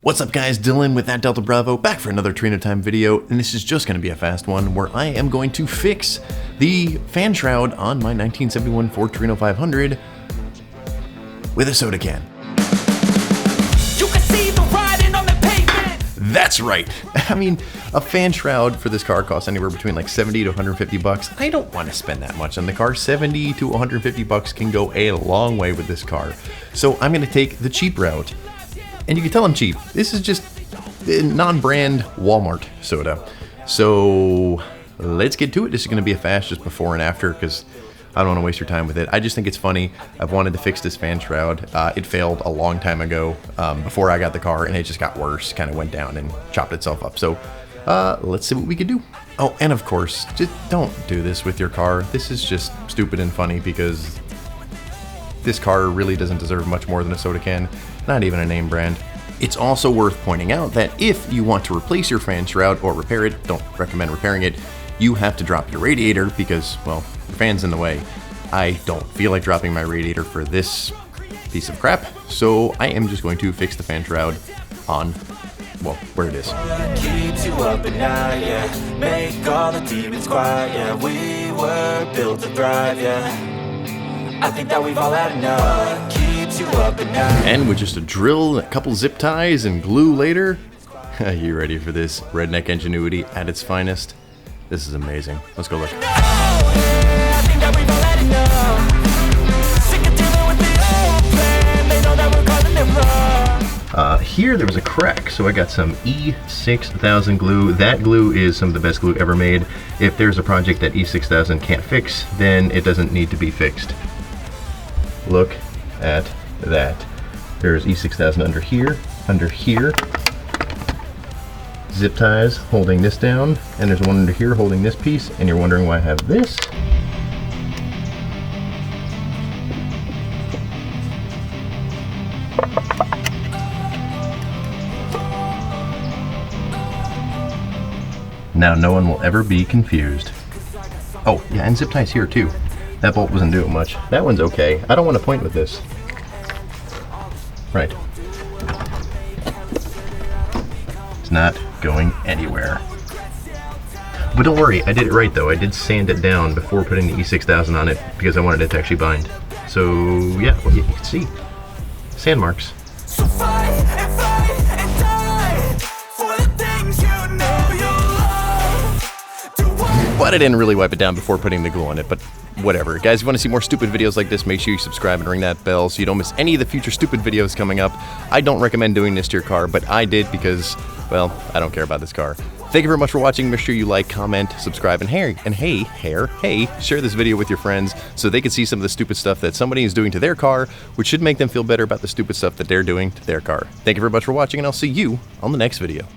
What's up guys, Dylan with that Delta Bravo back for another Torino time video, and this is just going to be a fast one where I am going to fix the fan shroud on my 1971 Ford Torino 500 with a soda can. You can see the writing on the pavement. That's right. I mean, a fan shroud for this car costs anywhere between like 70 to 150 bucks. I don't want to spend that much on the car. 70 to 150 bucks can go a long way with this car. So I'm going to take the cheap route. And you can tell I'm cheap. This is just non-brand Walmart soda. So let's get to it. This is going to be a fast just before and after because I don't want to waste your time with it. I just think it's funny. I've wanted to fix this fan shroud. It failed a long time ago before I got the car, and it just got worse. Kind of went down and chopped itself up. So let's see what we can do. Oh, and of course, just don't do this with your car. This is just stupid and funny because this car really doesn't deserve much more than a soda can. Not even a name brand. It's also worth pointing out that if you want to replace your fan shroud or repair it, don't recommend repairing it, you have to drop your radiator because, well, your fan's in the way. I don't feel like dropping my radiator for this piece of crap, so I am just going to fix the fan shroud on, well, where it is. Keeps you up at night, yeah. Make all the demons quiet, yeah. We were built to thrive, yeah. I think that we've all had enough. Keeps you up at night. And with just a drill, a couple zip ties, and glue later, are you ready for this redneck ingenuity at its finest? This is amazing. Let's go look. Here there was a crack, so I got some E6000 glue. That glue is some of the best glue ever made. If there's a project that E6000 can't fix, then it doesn't need to be fixed. Look at that. There's E6000 under here, zip ties holding this down, and there's one under here holding this piece, and you're wondering why I have this. Now no one will ever be confused. Oh, yeah, and zip ties here too. That bolt wasn't doing much. That one's okay. I don't want to point with this. Right. It's not going anywhere. But don't worry, I did it right though. I did sand it down before putting the E6000 on it because I wanted it to actually bind. So yeah, well, you can see sand marks. So fight and die for the things you know you love. Do what? But I didn't really wipe it down before putting the glue on it, but whatever. Guys, if you want to see more stupid videos like this, make sure you subscribe and ring that bell so you don't miss any of the future stupid videos coming up. I don't recommend doing this to your car, but I did because, well, I don't care about this car. Thank you very much for watching. Make sure you like, comment, subscribe, and hey, share this video with your friends so they can see some of the stupid stuff that somebody is doing to their car, which should make them feel better about the stupid stuff that they're doing to their car. Thank you very much for watching, and I'll see you on the next video.